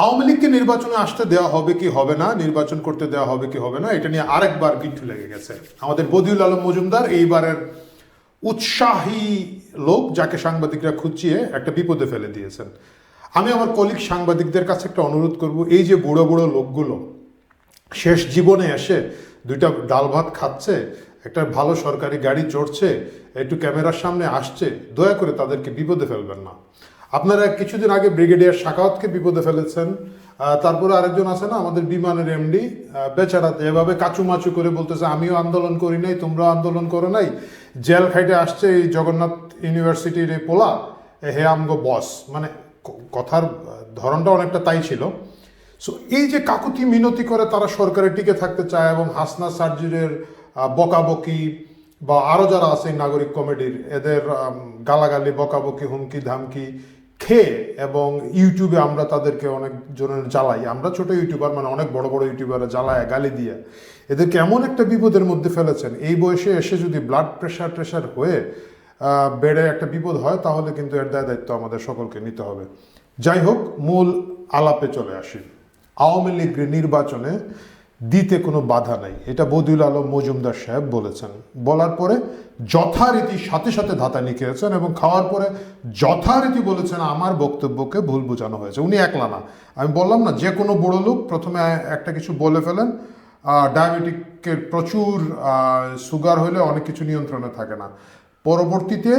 আওয়ামী লীগকে নির্বাচনে আসতে দেওয়া হবে কি হবে না, নির্বাচন করতে দেওয়া হবে কি হবে না, এটা নিয়ে আরেকবার গিট্টু লেগে গেছে। আমাদের বদিউল আলম মজুমদার এইবারের উৎসাহী লোক, যাকে সাংবাদিকরা খুঁচিয়ে একটা বিপদে ফেলে দিয়েছেন। আমি আমার কলিগ সাংবাদিকদের কাছে একটা অনুরোধ করব, এই যে বুড়ো বুড়ো লোকগুলো শেষ জীবনে এসে দুইটা ডাল ভাত খাচ্ছে, একটা ভালো সরকারি গাড়ি চড়ছে, একটু ক্যামেরার সামনে আসছে, দয়া করে তাদেরকে বিপদে ফেলবেন না। আপনারা কিছুদিন আগে ব্রিগেডিয়ার শাখাওয়াতকে বিপদে ফেলেছেন। তারপরে আরেকজন আছে না আমাদের বিমানের এমডি, বেচারা এভাবে কাচুমাচু করে বলতেছে আমিও আন্দোলন করি নাই, তোমরাও আন্দোলন করো নাই, জেল খাইটে আসছে এই জগন্নাথ ইউনিভার্সিটির এই পোলা, হে আমগো বস। মানে কথার ধরনটা অনেকটা তাই ছিল। সো এই যে কাকুতি মিনতি করে তারা সরকারে টিকে থাকতে চায় এবং হাসনা সার্জিরের বকাবকি বা আরও যারা আছে নাগরিক কমিটির এদের গালাগালি বকাবকি হুমকি ধামকি খেয়ে, এবং ইউটিউবে আমরা তাদেরকে অনেক জনের জ্বালাই, আমরা ছোট ইউটিউবার মানে অনেক বড় বড় ইউটিউবাররা জ্বালায় গালি দিয়ে এদেরকে এমন একটা বিপদের মধ্যে ফেলেছেন। এই বয়সে এসে যদি ব্লাড প্রেশার হয়ে বেড়ে একটা বিপদ হয়, তাহলে কিন্তু এর দায়িত্ব আমাদের সকলকে নিতে হবে। যাই হোক, মূল আলাপে চলে আসি। আওয়ামী লীগ নির্বাচনে দিতে কোনো বাধা নাই, এটা বদিউল আলম মজুমদার সাহেব বলেছেন। বলার পরে যথারীতি সাথে সাথে ধাতানি খেয়েছেন এবং খাওয়ার পরে যথারীতি বলেছেন আমার বক্তব্যকে ভুল বোঝানো হয়েছে। উনি একলা না, আমি বললাম না, যে কোনো বড় লোক প্রথমে একটা কিছু বলে ফেলেন। ডায়াবেটিকের প্রচুর সুগার হলে অনেক কিছু নিয়ন্ত্রণে থাকে না, পরবর্তীতে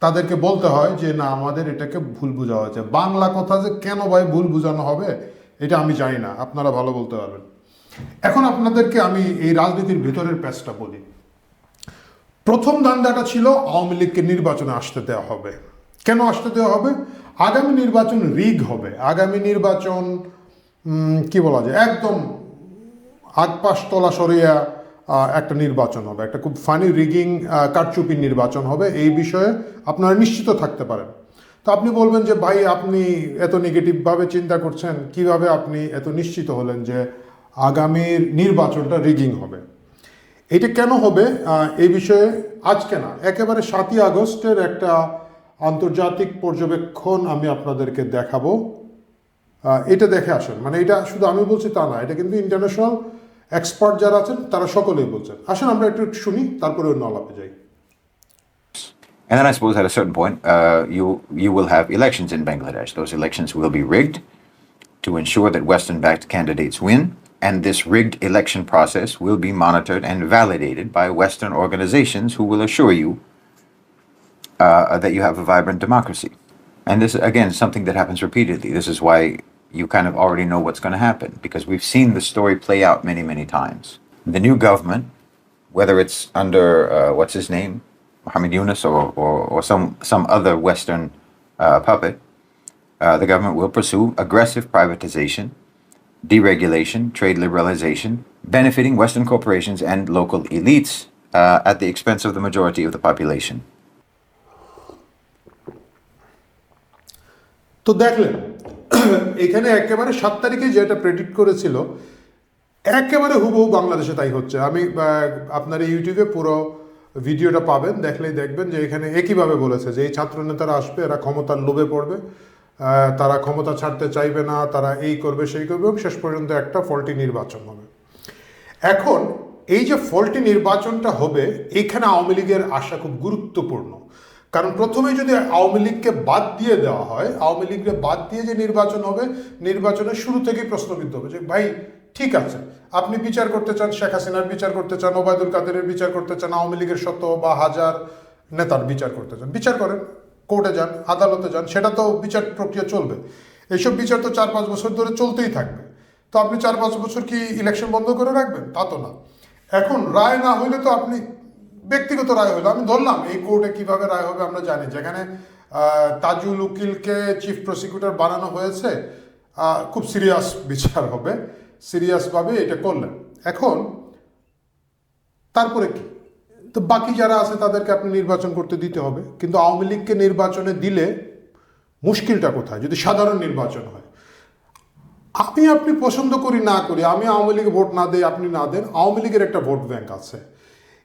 তাদেরকে বলতে হয় যে না, আমাদের এটাকে ভুল বোঝা হয়েছে। বাংলা কথা যে কেন ভাই ভুল বোঝানো হবে এটা আমি জানি না, আপনারা ভালো বলতে পারবেন। এখন আপনাদেরকে আমি এই রাজনীতির ভিতরের প্যাচটা বলি। প্রথম ধান্দাটা ছিল আওয়ামী লীগকে নির্বাচনে আসতে দেওয়া হবে। কেন আসতে দেওয়া হবে? আগামী নির্বাচন রিগ হবে। আগামী নির্বাচন কি বলা যায়, একদম আগপাশ তলা সরিয়া একটা নির্বাচন হবে, একটা খুব ফানি রিগিং কারচুপি নির্বাচন হবে, এই বিষয়ে আপনারা নিশ্চিত থাকতে পারেন। তো আপনি বলবেন যে ভাই আপনি এত নেগেটিভভাবে চিন্তা করছেন, কিভাবে আপনি এত নিশ্চিত হলেন যে আগামীর নির্বাচনটা রিগিং হবে? এটা কেন হবে এই বিষয়ে আজকে না, একেবারে 7ই আগস্টের একটা আন্তর্জাতিক পর্যবেক্ষণ আমি আপনাদেরকে দেখাবো। এটা দেখে আসেন, মানে এটা শুধু আমি বলছি তা না, এটা কিন্তু ইন্টারন্যাশনাল এক্সপার্ট যারা আছেন তারা সকলেই বলছেন। আসেন আমরা একটু শুনি, তারপরে অন্য আলাপে যাই। And then I suppose at a certain point, you will have elections in Bangladesh. Those elections will be rigged to ensure that Western-backed candidates win, and this rigged election process will be monitored and validated by Western organizations who will assure you that you have a vibrant democracy. And this, again, is something that happens repeatedly. This is why you kind of already know what's going to happen, because we've seen the story play out many, many times. The new government, whether it's under, what's his name, Mohammed Yunus or some other Western puppet, the government will pursue aggressive privatization, deregulation, trade liberalization, benefiting Western corporations and local elites at the expense of the majority of the population. তো দেখলেন এখানে একেবারে 7 তারিখে যেটা predict করেছিল একেবারে হুবহু বাংলাদেশে তাই হচ্ছে। আমি আপনার ইউটিউবে পুরো ভিডিওটা পাবেন, দেখলেই দেখবেন যে এখানে একইভাবে বলেছে যে এই ছাত্র নেতারা আসবে, এরা ক্ষমতার লোভে পড়বে, তারা ক্ষমতা ছাড়তে চাইবে না, তারা এই করবে সেই করবে, এবং শেষ পর্যন্ত একটা ফল্টি নির্বাচন হবে। এখন এই যে ফল্টি নির্বাচনটা হবে, এখানে আওয়ামী লীগের আশা খুব গুরুত্বপূর্ণ। কারণ প্রথমে যদি আওয়ামী লীগকে বাদ দিয়ে দেওয়া হয়, আওয়ামী লীগকে বাদ দিয়ে যে নির্বাচন হবে, নির্বাচনের শুরু থেকেই প্রশ্নবিদ্ধ হবে যে ভাই ঠিক আছে, আপনি বিচার করতে চান, শেখ হাসিনার বিচার করতে চান, ওবায়দুল কাদেরের বিচার করতে চান, আওয়ামী লীগের 100 বা 1000 নেতার বিচার করতে চান, বিচার করেন, কোর্টে যান, আদালতে যান, সেটা তো বিচার প্রক্রিয়া চলবে। এইসব বিচার তো 4-5 বছর ধরে চলতেই থাকবে। তো আপনি 4-5 বছর কি ইলেকশন বন্ধ করে রাখবেন? তা তো না। এখন রায় না হইলে তো আপনি ব্যক্তিগত রায় হলো, আমি ধরলাম এই কোর্টে কিভাবে রায় হবে আমরা জানি, যেখানে তাজুল উকিলকে চিফ প্রসিকিউটর বানানো হয়েছে, খুব সিরিয়াস বিচার হবে, সিরিয়াসভাবে এটা করলেন। এখন তারপরে কি, তো বাকি যারা আছে তাদেরকে আপনি নির্বাচন করতে দিতে হবে। কিন্তু আওয়ামী লীগকে নির্বাচনে দিলে মুশকিলটা কোথায়? যদি সাধারণ নির্বাচন হয়, আপনি পছন্দ করি না করি, আমি আওয়ামী লীগে ভোট না দেই, আপনি না দেন, আওয়ামী লীগের একটা ভোট ব্যাংক আছে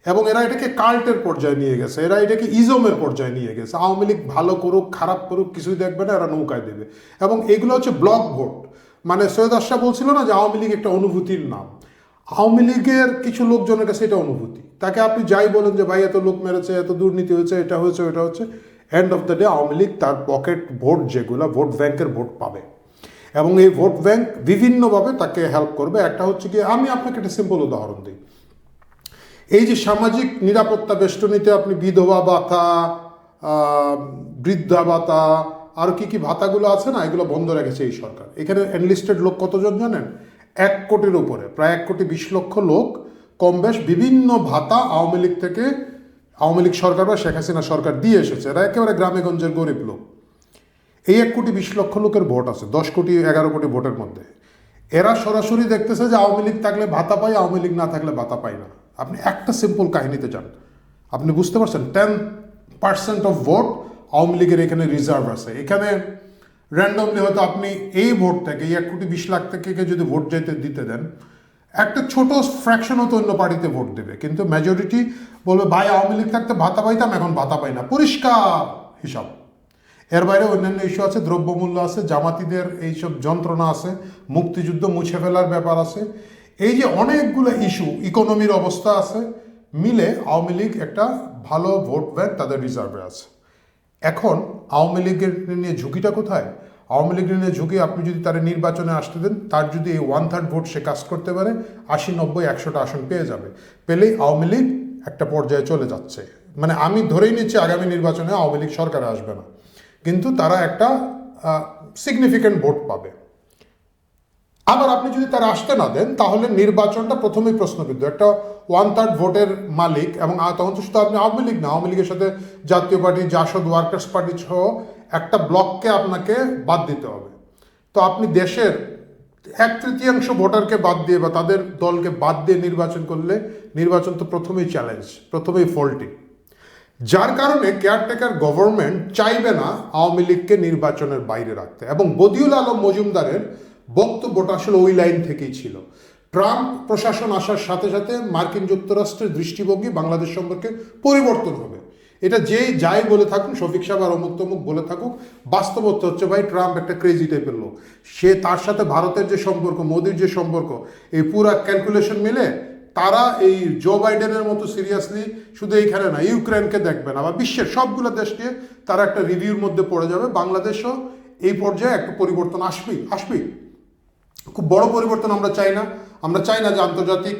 এবং এরা এটাকে কাল্টের পর্যায়ে নিয়ে গেছে, এরা এটাকে ইজমের পর্যায়ে নিয়ে গেছে। আওয়ামী লীগ ভালো করুক খারাপ করুক কিছুই দেখবে না, এরা নৌকায় দেবে। এবং এগুলো হচ্ছে ব্লক ভোট, মানে সৈয়দ আশরাফ বলছিল না যে আওয়ামী লীগ একটা অনুভূতির নাম, আওয়ামী লীগের কিছু লোকজনের কাছে এটা অনুভূতি। তাকে আপনি যাই বলেন যে ভাই এত লোক মেরেছে, এত দুর্নীতি হয়েছে, এটা হয়েছে, ওটা হচ্ছে, end of the day Awami League তার পকেট ভোট যেগুলো ভোট ব্যাংকের ভোট পাবে, এবং এই ভোট ব্যাংক বিভিন্নভাবে তাকে হেল্প করবে। একটা হচ্ছে কি, আমি আপনাকে একটা সিম্পল উদাহরণ দিই। এই যে সামাজিক নিরাপত্তা বেষ্টনীতে আপনি বিধবা ভাতা, বৃদ্ধা ভাতা, আর কি কি ভাতাগুলো আছে না, এগুলো বন্ধ রেখেছে এই সরকার। এখানে এনলিস্টেড লোক কতজন জানেন? 1 কোটির উপরে, প্রায় 1,20,00,000 লোক কম বেশ বিভিন্ন ভাতা আওয়ামী লীগ থেকে, আওয়ামী লীগ সরকার বা শেখ হাসিনা সরকার দিয়ে এসেছে। এরা একেবারে গ্রামে গঞ্জের গরিব লোক। এই 1,20,00,000 লোকের ভোট আছে 10 কোটি 11 কোটি ভোটের মধ্যে। এরা সরাসরি দেখতেছে যে আওয়ামী লীগ থাকলে ভাতা পাই, আওয়ামী লীগ না থাকলে ভাতা পাই না। আপনি একটা সিম্পল কাহিনীতে যান, আপনি বুঝতে পারছেন 10% অফ ভোট আওয়ামী লীগের এখানে রিজার্ভ আছে। এখানে র্যান্ডমলি হয়তো আপনি এই ভোট থেকে, এই 1,20,00,000 থেকে যদি ভোট দিতে দেন, একটা ছোট ফ্র্যাকশন হতো অন্য পার্টিতে ভোট দেবে, কিন্তু মেজরিটি বলবে ভাই আওয়ামী লীগ থাকতে ভাতা পাইতাম, এখন ভাতা পাই না। পরিষ্কার হিসাব। এর বাইরে অন্যান্য ইস্যু আছে, দ্রব্যমূল্য আছে, জামাতিদের এইসব যন্ত্রণা আছে, মুক্তিযুদ্ধ মুছে ফেলার ব্যাপার আছে, এই যে অনেকগুলো ইস্যু, ইকোনমির অবস্থা আছে, মিলে আওয়ামী লীগ একটা ভালো ভোট ব্যাংক তাদের রিজার্ভে আছে। এখন আওয়ামী লীগের নিয়ে ঝুঁকিটা কোথায়? আওয়ামী লীগের নিয়ে ঝুঁকি, আপনি যদি তার নির্বাচনে আসতে দেন, তার যদি এই 1/3 ভোট সে কাজ করতে পারে, 80, 90, 100টা আসন পেয়ে যাবে। পেলেই আওয়ামী লীগ একটা পর্যায়ে চলে যাচ্ছে। মানে আমি ধরেই নিচ্ছি আগামী নির্বাচনে আওয়ামী লীগ সরকারে আসবে না, কিন্তু তারা একটা সিগনিফিক্যান্ট ভোট পাবে। আবার আপনি যদি তারা আসতে না দেন, তাহলে নির্বাচনটা প্রথমেই প্রশ্নবিদ্ধ। একটা 1/3 ভোটের মালিক, এবং তখন তো শুধু আপনি আওয়ামী লীগ না, আওয়ামী লীগের সাথে জাতীয় পার্টি, জাসদ, ওয়ার্কার্স পার্টি সহ একটা ব্লককে আপনাকে বাদ দিতে হবে। তো আপনি দেশের 1/3 ভোটারকে বাদ দিয়ে বা তাদের দলকে বাদ দিয়ে নির্বাচন করলে, নির্বাচন তো প্রথমেই চ্যালেঞ্জ, প্রথমেই ফল্টি। যার কারণে কেয়ারটেকার গভর্নমেন্ট চাইবে না আওয়ামী লীগকে নির্বাচনের বাইরে রাখতে। এবং বদিউল আলম মজুমদারের বক্তব্যটা আসলে ওই লাইন থেকেই ছিল। ট্রাম্প প্রশাসন আসার সাথে সাথে মার্কিন যুক্তরাষ্ট্রের দৃষ্টিভঙ্গি বাংলাদেশ সম্পর্কে পরিবর্তন হবে। এটা যেই যাই বলে থাকুন, শফিক সাহেব আর অমুক তমুক বলে থাকুক, বাস্তবতা হচ্ছে ভাই ট্রাম্প একটা ক্রেজি টাইপের লোক। সে, তার সাথে ভারতের যে সম্পর্ক, মোদির যে সম্পর্ক, এই পুরা ক্যালকুলেশন মিলে তারা এই জো বাইডেনের মতো সিরিয়াসলি শুধু এইখানে না, ইউক্রেনকে দেখবে না, বা বিশ্বের সবগুলো দেশ নিয়ে তারা একটা রিভিউর মধ্যে পড়ে যাবে। বাংলাদেশও এই পর্যায়ে একটা পরিবর্তন আসবেই। খুব বড় পরিবর্তন আমরা চাই না। আমরা চাই না যে আন্তর্জাতিক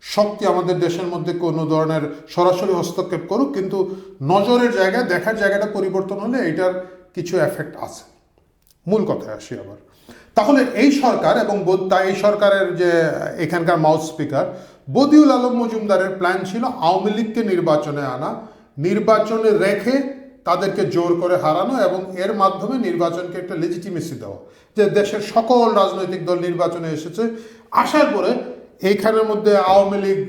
শক্তি আমাদের দেশের মধ্যে কোনো ধরনের সরাসরি হস্তক্ষেপ করুক, কিন্তু নজরের জায়গায়, দেখার জায়গাটা পরিবর্তন হলে এটার কিছু এফেক্ট আছে। মূল কথায় আসি আবার। তাহলে এই সরকার এবং এই সরকারের যে এখানকার মাউথ স্পিকার বদিউল আলম মজুমদারের প্ল্যান ছিল আওয়ামী লীগকে নির্বাচনে আনা, নির্বাচনে রেখে তাদেরকে জোর করে হারানো, এবং এর মাধ্যমে নির্বাচনকে একটা লেজিটিমেসি দেওয়া, যে দেশের সকল রাজনৈতিক দল নির্বাচনে এসেছে, আসার পরে এইখানের মধ্যে আওয়ামী লীগ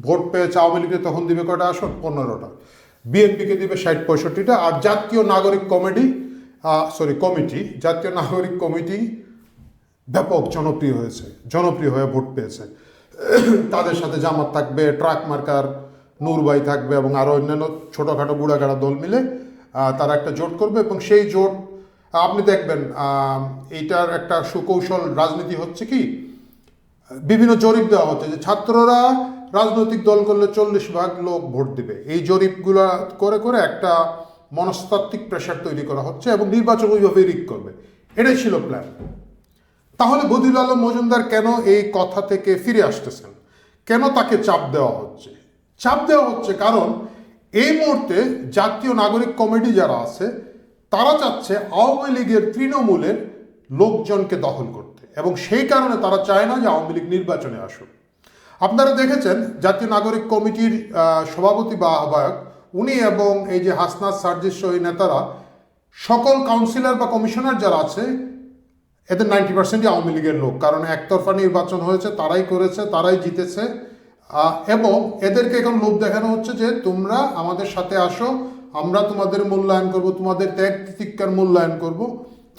ভোট পেয়েছে, আওয়ামী লীগকে তখন দিবে কয়টা আসন? 15টা, বিএনপিকে দিবে 60-65টা, আর জাতীয় নাগরিক কমিটি, জাতীয় নাগরিক কমিটি ব্যাপক জনপ্রিয় হয়ে ভোট পেয়েছে। তাদের সাথে জামাত থাকবে, ট্রাক মার্কার নূর ভাই থাকবে, এবং আরও অন্যান্য ছোটোখাটো বুড়াগাড়া দল মিলে তারা একটা জোট করবে। এবং সেই জোট আপনি দেখবেন এইটার একটা সুকৌশল রাজনীতি হচ্ছে কি, বিভিন্ন জরিপ দেওয়া হচ্ছে যে ছাত্ররা রাজনৈতিক দল করলে 40% লোক ভোট দিবে। এই জরিপগুলো করে করে একটা মনস্তাত্ত্বিক প্রেশার তৈরি করা হচ্ছে, এবং নির্বাচন ওইভাবেই রিগ করবে। এটাই ছিল প্ল্যান। তাহলে বদিউল আলম মজুমদার কেন এই কথা থেকে ফিরে আসতেছেন? কেন তাকে চাপ দেওয়া হচ্ছে? চাপ দেওয়া হচ্ছে কারণ এই মুহূর্তে জাতীয় নাগরিক কমিটি যারা আছে, তারা চাচ্ছে আওয়ামী লীগের তৃণমূলের লোকজনকে দখল করতে, এবং সেই কারণে তারা চায় না যে আওয়ামী লীগ নির্বাচনে আসুক। আপনারা দেখেছেন জাতীয় নাগরিক কমিটির সভাপতি বা আহ্বায়ক উনি, এবং এই যে হাসনাত সার্জিস সহ নেতারা, সকল কাউন্সিলর বা কমিশনার যারা আছে, এদের 90%ই আওয়ামী লীগের লোক। কারণ একতরফা নির্বাচন হয়েছে, তারাই করেছে, তারাই জিতেছে, এবং এদেরকে এখন লোভ দেখানো হচ্ছে যে তোমরা আমাদের সাথে আসো, আমরা তোমাদের মূল্যায়ন করব, তোমাদের ত্যাগ তিতিক্ষার মূল্যায়ন করব,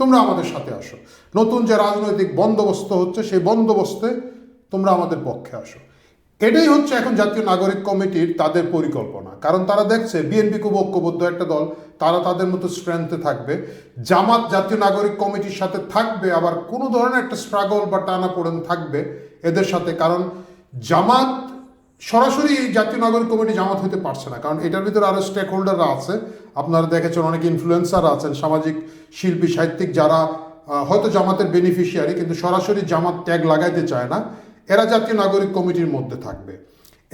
তোমরা আমাদের সাথে আসো। নতুন যে রাজনৈতিক বন্দোবস্ত হচ্ছে, সেই বন্দোবস্তে তোমরা আমাদের পক্ষে আসো। এটাই হচ্ছে এখন জাতীয় নাগরিক কমিটির তাদের পরিকল্পনা। কারণ তারা দেখছে বিএনপি খুব ঐক্যবদ্ধ একটা দল, তারা তাদের মতো স্ট্রেংথে থাকবে, জামাত জাতীয় নাগরিক কমিটির সাথে থাকবে, আবার কোনো ধরনের একটা স্ট্রাগল বা টানাপোড়েন থাকবে এদের সাথে, কারণ জামাত সরাসরি এই জাতীয় নাগরিক কমিটি জামাত হতে পারছে না, কারণ এটার ভিতরে আরও স্টেক হোল্ডাররা আছে, আপনারা দেখেছেন অনেক ইনফ্লুয়েন্সার আছেন, সামাজিক শিল্পী সাহিত্যিক, যারা হয়তো জামাতের বেনিফিশিয়ারি কিন্তু সরাসরি জামাত ট্যাগ লাগাইতে চায় না, এরা জাতীয় নাগরিক কমিটির মধ্যে থাকবে।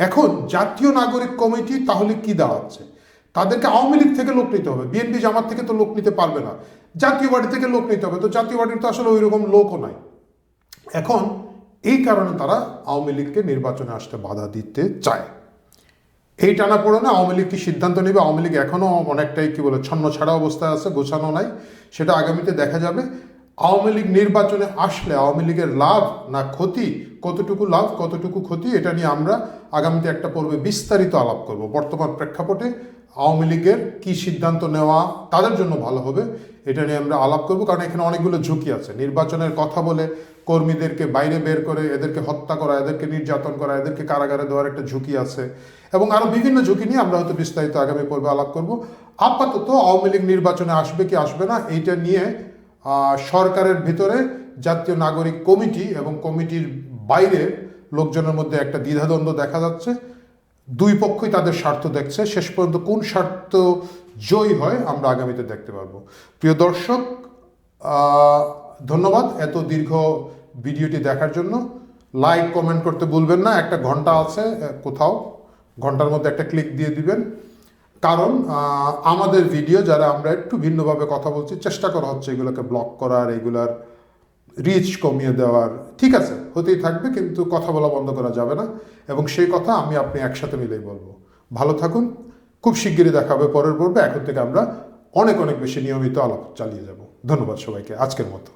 এখন জাতীয় নাগরিক কমিটি তাহলে কি দাঁড়াচ্ছে? তাদেরকে আওয়ামী লীগ থেকে লোক নিতে হবে, বিএনপি জামাত থেকে তো লোক নিতে পারবে না, জাতীয় পার্টি থেকে লোক নিতে হবে, তো জাতীয় পার্টির তো আসলে ওই রকম লোকও নাই। এখন এই কারণে তারা আওয়ামী লীগকে নির্বাচনে আসতে বাধা দিতে চায়। এই টানাপোড়েনে আওয়ামী লীগ কি সিদ্ধান্ত নেবে? আওয়ামী লীগ এখনও অনেকটাই কি বলে ছন্ন ছাড়া অবস্থায় আছে, গোছানো নাই, সেটা আগামীতে দেখা যাবে। আওয়ামী লীগ নির্বাচনে আসলে আওয়ামী লীগের লাভ না ক্ষতি, কতটুকু লাভ কতটুকু ক্ষতি, এটা নিয়ে আমরা আগামীতে একটা পর্বে বিস্তারিত আলাপ করব। বর্তমান প্রেক্ষাপটে আওয়ামী লীগের কী সিদ্ধান্ত নেওয়া তাদের জন্য ভালো হবে, এটা নিয়ে আমরা আলাপ করব, কারণ এখানে অনেকগুলো ঝুঁকি আছে। নির্বাচনের কথা বলে কর্মীদেরকে বাইরে বের করে এদেরকে হত্যা করা, এদেরকে নির্যাতন করা, এদেরকে কারাগারে দেওয়ার একটা ঝুঁকি আছে, এবং আরও বিভিন্ন ঝুঁকি নিয়ে আমরা হয়তো বিস্তারিত আগামী পর্বে আলাপ করব। আপাতত আওয়ামী লীগ নির্বাচনে আসবে কি আসবে না এইটা নিয়ে সরকারের ভিতরে জাতীয় নাগরিক কমিটি এবং কমিটির বাইরে লোকজনের মধ্যে একটা দ্বিধাদ্বন্দ্ব দেখা যাচ্ছে। দুই পক্ষই তাদের স্বার্থ দেখছে, শেষ পর্যন্ত কোন স্বার্থ জয়ী হয় আমরা আগামীতে দেখতে পারবো। প্রিয় দর্শক, ধন্যবাদ এত দীর্ঘ ভিডিওটি দেখার জন্য। লাইক কমেন্ট করতে ভুলবেন না, একটা ঘন্টা আছে কোথাও, ঘন্টার মধ্যে একটা ক্লিক দিয়ে দিবেন, কারণ আমাদের ভিডিও যারা আমরা একটু ভিন্নভাবে কথা বলছি, চেষ্টা করা হচ্ছে এগুলোকে ব্লক করার, এগুলার রিচ কমিয়ে দেওয়ার। ঠিক আছে, হতেই থাকবে, কিন্তু কথা বলা বন্ধ করা যাবে না, এবং সেই কথা আমি আপনি একসাথে মিলেই বলবো। ভালো থাকুন, খুব শিগগিরই দেখা হবে পরের পর্বে। এখন থেকে আমরা অনেক অনেক বেশি নিয়মিত আলাপ চালিয়ে যাব। ধন্যবাদ সবাইকে, আজকের মতো।